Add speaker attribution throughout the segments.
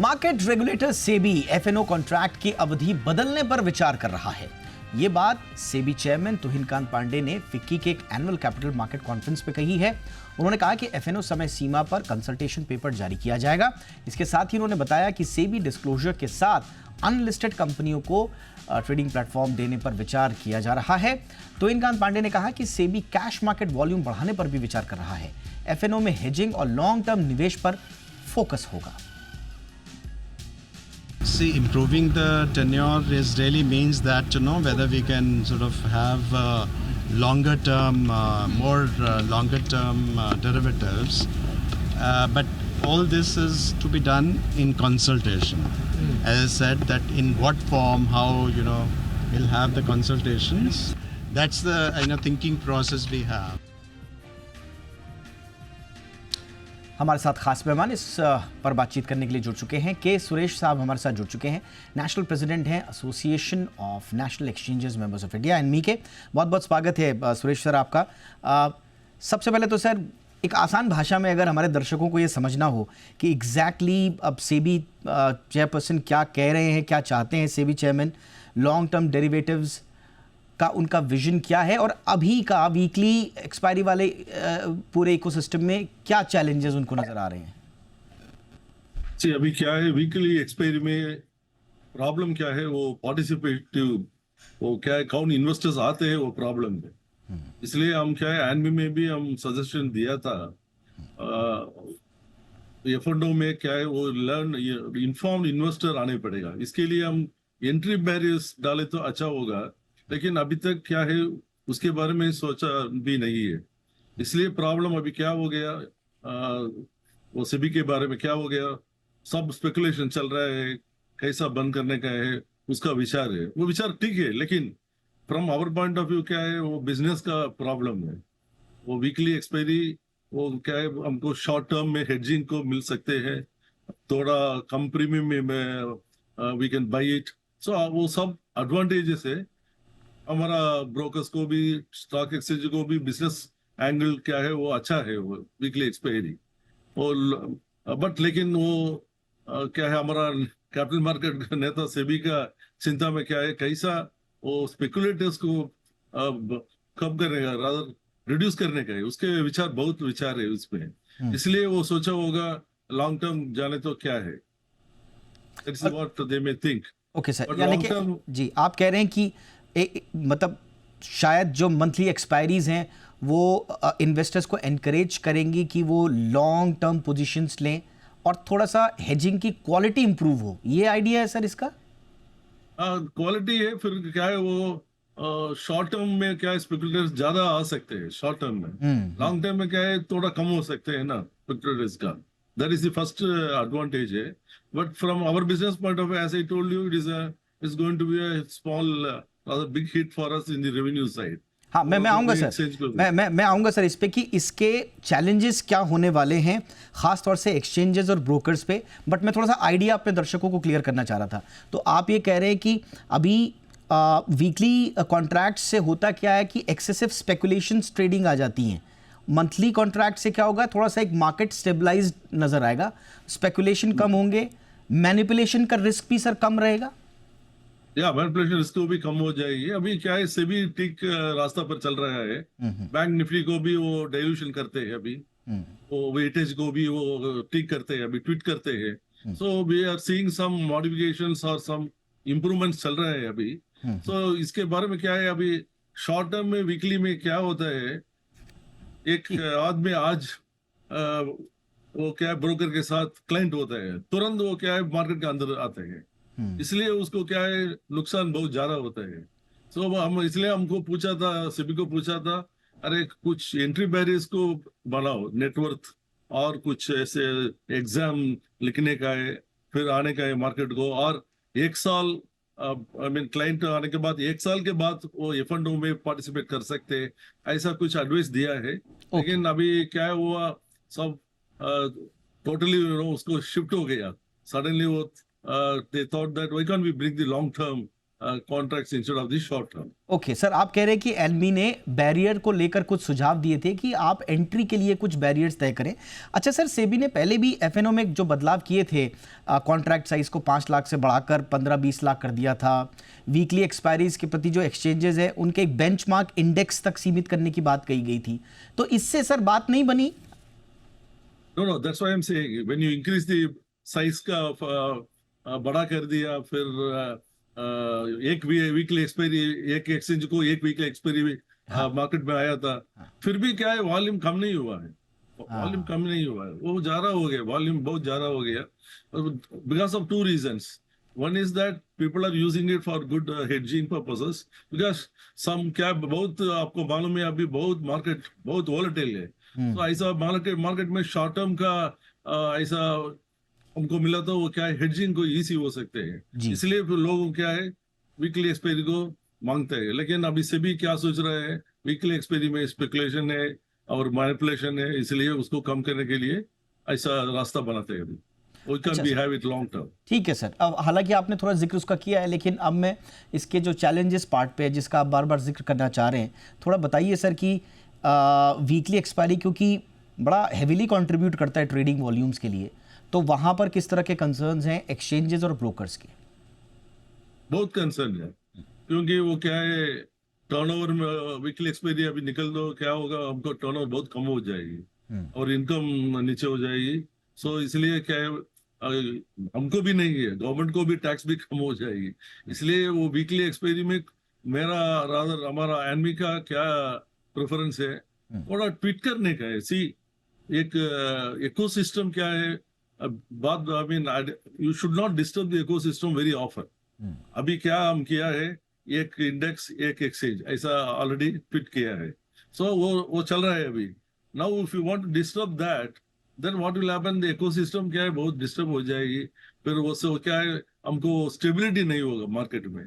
Speaker 1: Market regulator SEBI FNO contract की अवधि बदलने पर विचार कर रहा है। ये बात सेबी चेयरमैन तुहिनकांत पांडे ने फिक्की के एक एनुअल कैपिटल मार्केट कॉन्फ्रेंस में कही है। उन्होंने कहा कि एफएनओ समय सीमा पर कंसल्टेशन पेपर जारी किया जाएगा। इसके साथ ही उन्होंने बताया कि सेबी डिस्क्लोजर के साथ अनलिस्टेड कंपनियों को ट्रेडिंग प्लेटफॉर्म देने पर विचार किया जा रहा है। तुहिनकांत पांडे ने कहा कि सेबी कैश मार्केट वॉल्यूम बढ़ाने पर भी विचार कर रहा है। एफएनओ में हेजिंग और लॉन्ग टर्म निवेश पर फोकस होगा।
Speaker 2: See, improving the tenure is really means that whether we can sort of have longer term, more longer term derivatives, but all this is to be done in consultation. As I said, that in what form, how we'll have the consultations. That's the thinking process we have.
Speaker 1: हमारे साथ खास मेहमान इस पर बातचीत करने के लिए जुड़ चुके हैं। के सुरेश साहब हमारे साथ जुड़ चुके हैं। नेशनल प्रेसिडेंट हैं association of national exchanges members of India ANMI के। बहुत बहुत स्वागत है सुरेश सर आपका। सबसे पहले तो सर एक आसान भाषा में अगर हमारे दर्शकों को ये समझना हो कि एग्जैक्टली अब सेबी चेयरपर्सन क्या कह रहे हैं, क्या चाहते हैं SEBI chairman, long term derivatives का उनका विजन क्या है और अभी का वीकली एक्सपायरी वाले पूरे इकोसिस्टम में क्या चैलेंजेस उनको नजर आ रहे हैं?
Speaker 3: जी, अभी क्या है वीकली एक्सपायरी में प्रॉब्लम क्या है, वो पार्टिसिपेटिव वो क्या है, कौन इन्वेस्टर्स आते हैं वो प्रॉब्लम है। इसलिए हम क्या है एनबी में भी हम सजेशन दिया था एफएनओ में क्या है वो लर्न इन्फॉर्म्ड इन्वेस्टर आने पड़ेगा। इसके लिए हम एंट्री बैरियर्स डाले तो अच्छा होगा, लेकिन अभी तक क्या है उसके बारे में सोचा भी नहीं है। इसलिए प्रॉब्लम अभी क्या हो गया, वो सेबी के बारे में क्या हो गया, सब स्पेकुलेशन चल रहा है, कैसा बंद करने का है उसका विचार है। वो विचार ठीक है, लेकिन from our point of view क्या है वो बिजनेस का प्रॉब्लम है। वो वीकली एक्सपायरी वो क्या है हमको शॉर्ट टर्म में हेजिंग को मिल सकते हैं, थोड़ा कम प्रीमियम में वी कैन बाई इट। सो वो सब एडवांटेजेस है। हमारा ब्रोकर्स को भी स्टॉक एक्सचेंज को भी बिजनेस एंगल क्या है वो अच्छा है वो वीकली एक्सपायरी और बट लेकिन वो क्या है हमारा कैपिटल मार्केट नेता सेबी का चिंता में क्या है कैसा वो स्पेकुलेटर्स को कम करने का रादर रिड्यूस करने का है, उसके बहुत विचार है उसमें। इसलिए वो सोचा होगा लॉन्ग टर्म जाने तो क्या है, that's what they may think.
Speaker 1: Okay sir, यानी कि जी आप कह रहे हैं कि मतलब शायद जो मंथली एक्सपायरीज हैं वो इन्वेस्टर्स को एनकरेज करेंगी कि वो लॉन्ग टर्म पोजीशंस लें और थोड़ा सा हेजिंग की क्वालिटी इंप्रूव हो, ये आइडिया है सर इसका?
Speaker 3: क्वालिटी है, फिर क्या है वो शॉर्ट टर्म में क्या है स्पेकुलेटर्स ज्यादा आ सकते हैं शॉर्ट टर्म में, लॉन्ग टर्म में क्या है थोड़ा कम हो सकते हैं ना स्पेकुलेटर्स का। That is the first advantage है। But from our business point of view as I told you it is going to be a small big hit for us in the revenue side.
Speaker 1: हाँ, मैं आऊँगा sir, मैं आऊँगा sir इस पे कि इसके चैलेंजेस क्या होने वाले हैं खास तौर से एक्सचेंजेस और ब्रोकर्स पे। बट मैं थोड़ा सा आइडिया अपने दर्शकों को क्लियर करना चाह रहा था। तो आप ये कह रहे हैं कि अभी वीकली कॉन्ट्रैक्ट से होता क्या है कि एक्सेसिव स्पेकुलेशंस ट्रेडिंग आ जाती हैं। मंथली कॉन्ट्रैक्ट से क्या होगा, थोड़ा सा एक मार्केट स्टेबलाइज नजर आएगा, स्पेकुलेशन कम होंगे, मैनिपुलेशन का रिस्क भी सर कम रहेगा।
Speaker 3: या मैनिपुलेशन रिस्क भी कम हो जाएगी। अभी क्या है सेबी ठीक रास्ता पर चल रहा है। बैंक निफ्टी को भी वो डाइल्यूशन करते हैं अभी, वो वेटेज को भी वो ठीक करते हैं, अभी ट्वीट करते हैं। So we are seeing some modifications और सम इम्प्रूवमेंट्स चल रहे हैं अभी। सो इसके बारे में क्या है अभी शॉर्ट टर्म में वीकली में क्या होता है, एक आदमी आज वो क्या है ब्रोकर के साथ क्लाइंट होता है, तुरंत वो क्या है मार्केट के अंदर आते हैं, इसलिए उसको क्या है नुकसान बहुत ज्यादा होता है। सो हम इसलिए हमको पूछा था, सेबी को पूछा था, अरे कुछ एंट्री बैरियर्स को बनाओ, नेटवर्थ और कुछ ऐसे एग्जाम लिखने का है, फिर आने का है मार्केट को, और एक साल आई मीन क्लाइंट आने के बाद 1 साल के बाद वो एफएनओ में पार्टिसिपेट कर सकते हैं, ऐसा कुछ एडवाइस दिया है। लेकिन अभी क्या है वो सब टोटली उसको शिफ्ट हो गया सडनली। वो they thought that why can't we bring the long term contracts instead of the short term.
Speaker 1: Okay sir, आप कह रहे हैं कि एनमी ने बैरियर को लेकर कुछ सुझाव दिए थे कि आप एंट्री के लिए कुछ बैरियर्स तय करें। अच्छा सर, सेबी ने पहले भी एफएनओ में जो बदलाव किए थे, कॉन्ट्रैक्ट साइज को 5 लाख से बढ़ाकर 15-20 लाख कर दिया था, वीकली एक्सपायरीज के प्रति जो एक्सचेंजेस है उनके एक बेंचमार्क इंडेक्स तक सीमित करने की बात कही गई थी, तो इससे सर बात नहीं बनी?
Speaker 3: No, that's why I'm saying when you increase the size का बड़ा कर दिया, फिर एक वीकली एक्सपायरी, एक एक्सचेंज को एक वीकली एक्सपायरी मार्केट में आया था, फिर भी क्या है, वॉल्यूम कम नहीं हुआ है, वॉल्यूम कम नहीं हुआ है, वो ज्यादा हो गया, वॉल्यूम बहुत ज्यादा हो गया, because of 2 reasons. One is that people are using it for good hedging purposes, because some क्या बहुत आपको मालूम है अभी बहुत मार्केट बहुत वॉलेटाइल है, तो ऐसा मार्केट में शॉर्ट टर्म का ऐसा हमको मिला तो वो क्या है, हेडजिंग को इजी हो सकते हैं, इसलिए लोग क्या है वीकली एक्सपायरी को मांगते हैं। लेकिन अभी से भी क्या सोच रहे हैं, वीकली एक्सपायरी में स्पेकुलेशन है और मैनिपुलेशन है, इसलिए उसको कम करने के लिए ऐसा रास्ता बनाते हैं अभी। We can be have it long term.
Speaker 1: ठीक है सर, अब हालांकि आपने थोड़ा जिक्र उसका किया है, लेकिन अब मैं इसके जो चैलेंजेस पार्ट पे है जिसका आप बार बार जिक्र करना चाह रहे हैं, थोड़ा बताइए सर कि वीकली एक्सपायरी क्योंकि बड़ा हेविली कंट्रीब्यूट करता है ट्रेडिंग वॉल्यूम्स के लिए, तो वहां पर किस तरह के कंसर्न्स हैं एक्सचेंजेस और ब्रोकर्स के?
Speaker 3: बहुत कंसर्न है, क्योंकि वो क्या है, टर्नओवर में वीकली एक्सपायरी अभी निकल दो, क्या होगा, हमको टर्नओवर बहुत कम हो जाएगी और इनकम नीचे हो जाएगी। सो इसलिए क्या है, हमको भी नहीं है, गवर्नमेंट को भी टैक्स भी कम हो जाएगी, इसलिए वो वीकली एक्सपायरी में मेरा रादर हमारा एनमी का क्या प्रेफरेंस है, थोड़ा ट्वीट करने का है। सी एक इकोसिस्टम क्या है, बात I mean you should not disturb the ecosystem very often. अभी क्या हम किया है, एक इंडेक्स एक एक्सचेंज ऐसा ऑलरेडी ट्वीट किया है, सो वो चल रहा है अभी। Now if you want to disturb that, then what will happen, the ecosystem क्या है बहुत डिस्टर्ब हो जाएगी, फिर वो से क्या है, हमको स्टेबिलिटी नहीं होगा मार्केट में।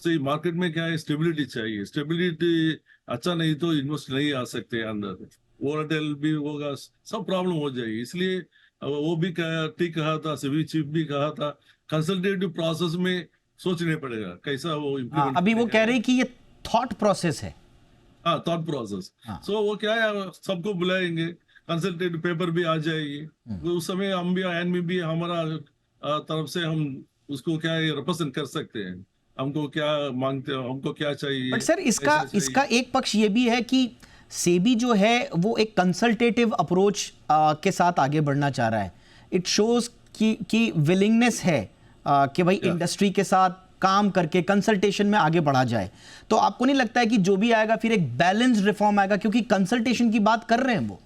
Speaker 3: सही मार्केट में क्या है, स्टेबिलिटी चाहिए, स्टेबिलिटी अच्छा नहीं तो इन्वेस्ट नहीं आ सकते अंदर, वोलेटाइल भी होगा, सब प्रॉब्लम हो जाएगी। इसलिए वो भी ठीक कहा था, सेबी चीफ भी कहा था, कंसल्टेटिव प्रोसेस में सोचने पड़ेगा कैसा वो इम्प्लीमेंट।
Speaker 1: अभी वो कह रहे हैं कि ये थॉट प्रोसेस है।
Speaker 3: हाँ, थॉट प्रोसेस। सो वो क्या है, सबको बुलाएंगे, कंसल्टेटिव पेपर भी आ जाएगी, तो उस समय हम भी एनमी भी हमारा तरफ से हम उसको क्या है रिप्रेजेंट कर सकते हैं, हमको क्या मांगते हो, हमको क्या चाहिए।
Speaker 1: बट सर इसका एक पक्ष ये भी है कि सेबी जो है वो एक कंसल्टेटिव अप्रोच के साथ आगे बढ़ना चाह रहा है। इट शोज कि विलिंगनेस है कि भाई इंडस्ट्री के साथ काम करके कंसल्टेशन में आगे बढ़ा जाए। तो आपको नहीं लगता है कि जो भी आएगा फिर एक बैलेंस्ड रिफॉर्म आएगा, क्योंकि कंसल्टेशन की बात कर रहे हैं वो?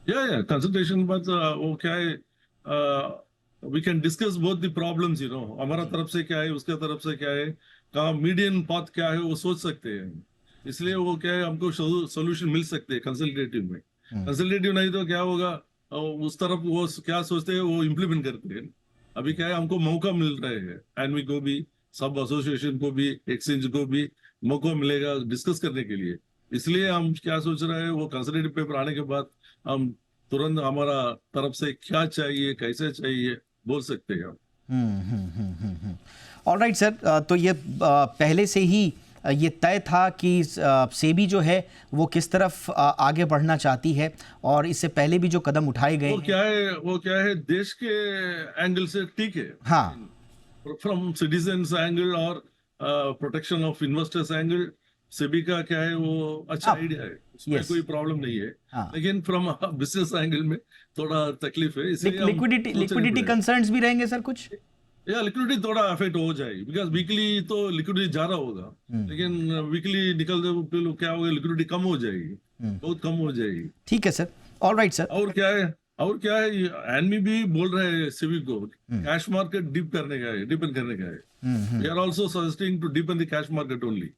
Speaker 3: या कंसल्टेशन बात वो क्या है, we can discuss both the problems, you know, हमारा तरफ से क्या है, उसके तरफ से क्या है, कहाँ मीडियन पाथ क्या है वो सोच सकते हैं, इसलिए वो क्या है हमको सोल्यूशन मिल सकते हैं कंसल्टेटिव में। कंसल्टेटिव नहीं तो क्या होगा, उस तरफ वो क्या सोचते हैं वो इम्प्लीमेंट करते हैं। अभी क्या है, हमको मौका मिल रहे हैं, एनवी को भी, सब एसोसिएशन को भी, एक्सचेंज को भी मौका मिलेगा डिस्कस करने के लिए, इसलिए हम क्या सोच रहे हैं, वो कंसल्टेटिव पेपर आने के बाद हम तुरंत हमारा तरफ से क्या चाहिए कैसे चाहिए बोल सकते हैं।
Speaker 1: ऑलराइट सर, तो ये पहले से ही ये तय था कि सेबी जो है वो किस तरफ आगे बढ़ना चाहती है, और इससे पहले भी जो कदम उठाए गए
Speaker 3: वो क्या है देश के एंगल से ठीक है,
Speaker 1: हाँ,
Speaker 3: फ्रॉम सिटीजन्स एंगल और protection of investors angle, SEBI का क्या है वो अच्छा आइडिया है, उसमें कोई प्रॉब्लम नहीं है। लेकिन फ्रॉम बिजनेस एंगल में थोड़ा तकलीफ है, इसलिए
Speaker 1: लिक्विडिटी कंसर्न्स भी रहेंगे सर कुछ,
Speaker 3: या लिक्विडिटी थोड़ा अफेक्ट हो जाएगी, बिकॉज वीकली तो लिक्विडिटी ज्यादा होगा, लेकिन वीकली निकल दे क्या होगा, लिक्विडिटी कम हो जाएगी, बहुत कम हो जाएगी।
Speaker 1: ठीक है सर, ऑलराइट सर।
Speaker 3: और क्या है एनमी भी बोल रहे हैं सेबी को कैश मार्केट डीपन करने का है, we are also suggesting to deepen the cash market only.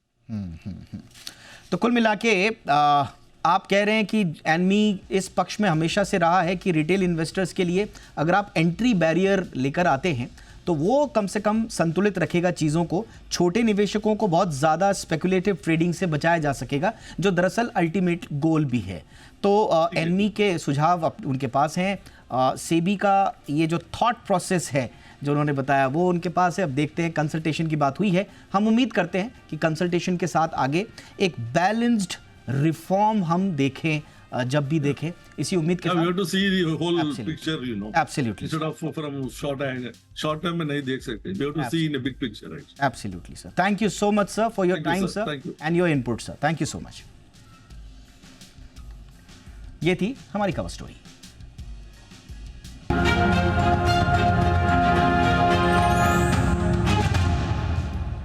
Speaker 1: तो कुल मिला के आप कह रहे हैं कि एनमी इस पक्ष में हमेशा से रहा है कि रिटेल इन्वेस्टर्स के लिए अगर आप एंट्री बैरियर लेकर आते हैं तो वो कम से कम संतुलित रखेगा चीज़ों को, छोटे निवेशकों को बहुत ज़्यादा स्पेकुलेटिव ट्रेडिंग से बचाया जा सकेगा, जो दरअसल अल्टीमेट गोल भी है। तो एनमी के सुझाव उनके पास हैं, सेबी का ये जो थॉट प्रोसेस है जो उन्होंने बताया वो उनके पास है। अब देखते हैं, कंसल्टेशन की बात हुई है, हम उम्मीद करते हैं कि कंसल्टेशन के साथ आगे एक बैलेंस्ड रिफॉर्म हम देखें, जब भी देखें, इसी उम्मीद के
Speaker 3: Yeah, we have
Speaker 1: साथ।
Speaker 3: to see the whole
Speaker 1: Absolutely.
Speaker 3: picture, you know.
Speaker 1: Absolutely.
Speaker 3: Instead of from short angle, short term में नहीं देख सकते. We have to see in a big picture, actually.
Speaker 1: Absolutely, sir. Thank you so much, sir, for your
Speaker 3: Thank you,
Speaker 1: time,
Speaker 3: sir.
Speaker 1: sir,
Speaker 3: Thank you.
Speaker 1: and your input, sir. Thank you so much. ये थी हमारी cover story.